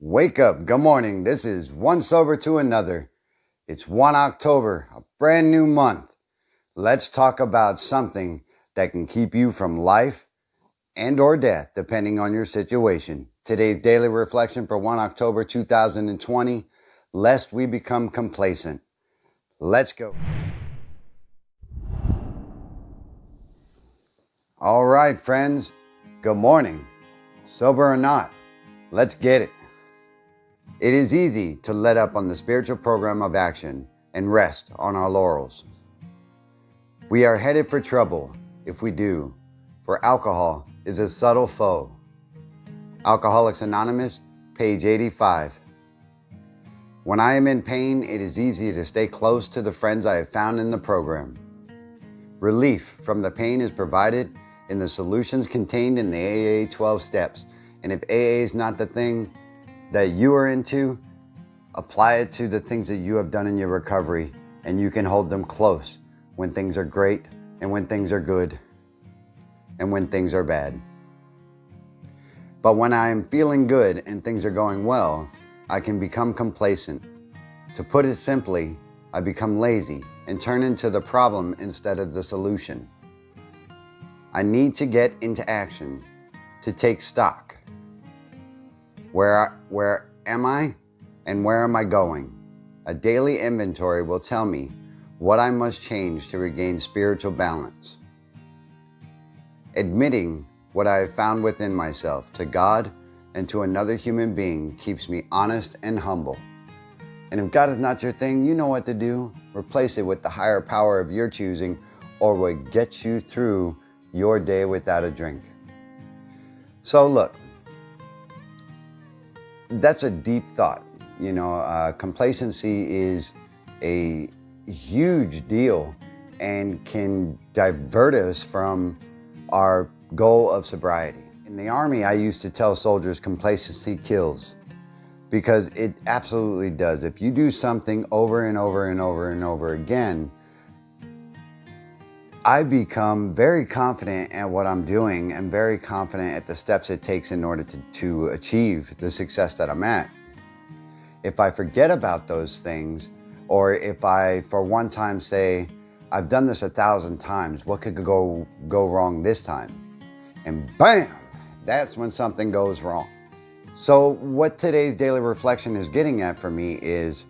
Wake up, good morning. This is One Sober to Another. It's 1 October, a brand new month. Let's talk about something that can keep you from life and or death, depending on your situation. Today's daily reflection for 1 October 2020, lest we become complacent. Let's go. All right, friends. Good morning. Sober or not, let's get it. It is easy to let up on the spiritual program of action and rest on our laurels. We are headed for trouble if we do, for alcohol is a subtle foe. Alcoholics Anonymous, page 85. When I am in pain, it is easy to stay close to the friends I have found in the program. Relief from the pain is provided in the solutions contained in the AA 12 steps. And if AA is not the thing that you are into, apply it to the things that you have done in your recovery, and you can hold them close when things are great and when things are good and when things are bad. But when I am feeling good and things are going well, I can become complacent. To put it simply, I become lazy and turn into the problem instead of the solution. I need to get into action, to take stock. Where am I and where am I going? A daily inventory will tell me what I must change to regain spiritual balance. Admitting what I have found within myself to God and to another human being keeps me honest and humble. And if God is not your thing, you know what to do. Replace it with the higher power of your choosing, or will get you through your day without a drink. So look, that's a deep thought. Complacency is a huge deal and can divert us from our goal of sobriety. In the Army, I used to tell soldiers complacency kills, because it absolutely does. If you do something over and over and over and over again, I become very confident at what I'm doing and very confident at the steps it takes in order to achieve the success that I'm at. If I forget about those things, or if I, for one time, say, I've done this 1,000 times, what could go wrong this time? And bam, that's when something goes wrong. So what today's daily reflection is getting at for me is,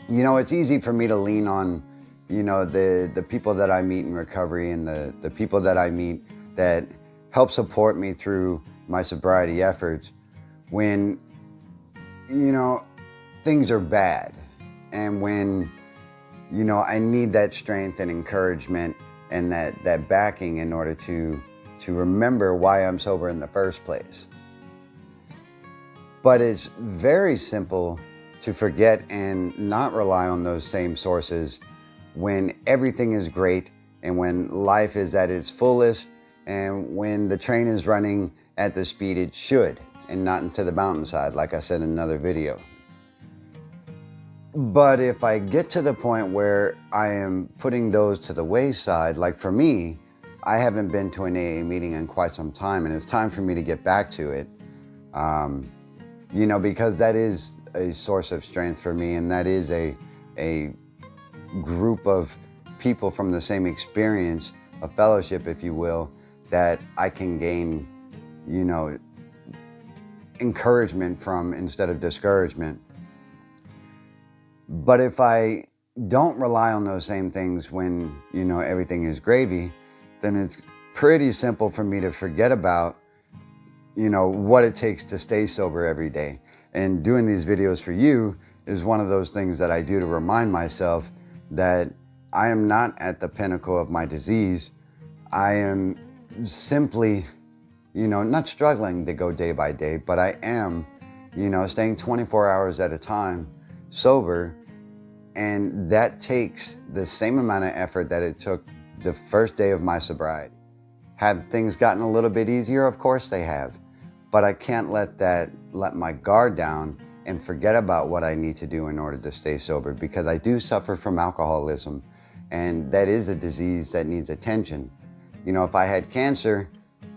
it's easy for me to lean on the people that I meet in recovery and the people that I meet that help support me through my sobriety efforts when, things are bad, and when, I need that strength and encouragement and that backing in order to remember why I'm sober in the first place. But it's very simple to forget and not rely on those same sources when everything is great and when life is at its fullest and when the train is running at the speed it should and not into the mountainside, like I said in another video. But if I get to the point where I am putting those to the wayside, like for me, I haven't been to an AA meeting in quite some time, and it's time for me to get back to it, because that is a source of strength for me, and that is a group of people from the same experience, a fellowship, if you will, that I can gain, encouragement from instead of discouragement. But if I don't rely on those same things when, everything is gravy, then it's pretty simple for me to forget about, what it takes to stay sober every day. And doing these videos for you is one of those things that I do to remind myself that I am not at the pinnacle of my disease. I am simply, not struggling to go day by day, but I am, staying 24 hours at a time sober. And that takes the same amount of effort that it took the first day of my sobriety. Have things gotten a little bit easier? Of course they have. But I can't let my guard down and forget about what I need to do in order to stay sober, because I do suffer from alcoholism, and that is a disease that needs attention. If I had cancer,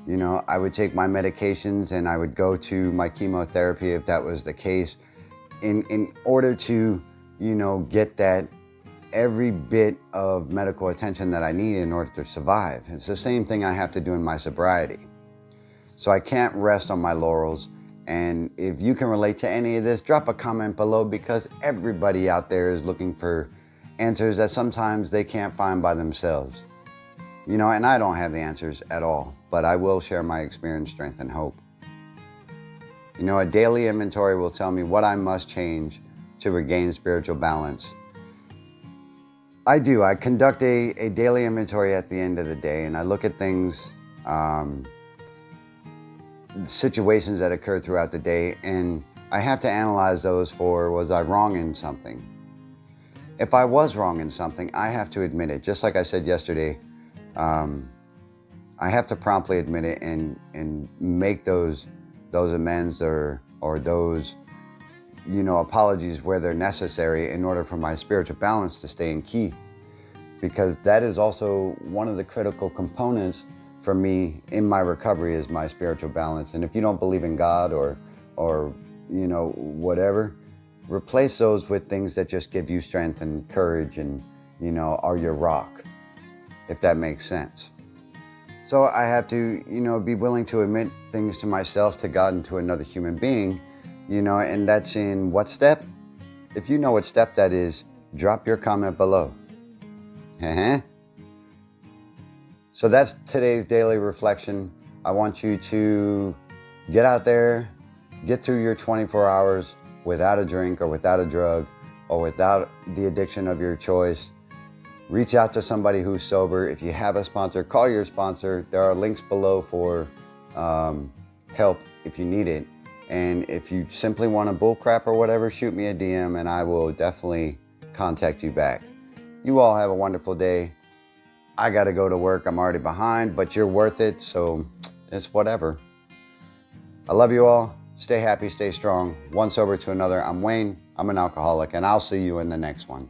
I would take my medications and I would go to my chemotherapy if that was the case in order to, get that every bit of medical attention that I need in order to survive. It's the same thing I have to do in my sobriety. So I can't rest on my laurels. And if you can relate to any of this, drop a comment below, because everybody out there is looking for answers that sometimes they can't find by themselves. And I don't have the answers at all, but I will share my experience, strength, and hope. A daily inventory will tell me what I must change to regain spiritual balance. I conduct a daily inventory at the end of the day, and I look at things, situations that occur throughout the day, and I have to analyze those for, was I wrong in something? If I was wrong in something, I have to admit it. Just like I said yesterday, I have to promptly admit it and make those amends or those, apologies where they're necessary in order for my spiritual balance to stay in key. Because that is also one of the critical components for me in my recovery, is my spiritual balance. And if you don't believe in God or whatever, replace those with things that just give you strength and courage and, are your rock, if that makes sense. So I have to, be willing to admit things to myself, to God, and to another human being, and that's in what step? If you know what step that is, drop your comment below. So that's today's daily reflection. I want you to get out there, get through your 24 hours without a drink or without a drug or without the addiction of your choice. Reach out to somebody who's sober. If you have a sponsor, call your sponsor. There are links below for help if you need it. And if you simply want a bull crap or whatever, shoot me a DM and I will definitely contact you back. You all have a wonderful day. I got to go to work. I'm already behind, but you're worth it. So it's whatever. I love you all. Stay happy, stay strong. One sober to another. I'm Wayne. I'm an alcoholic, and I'll see you in the next one.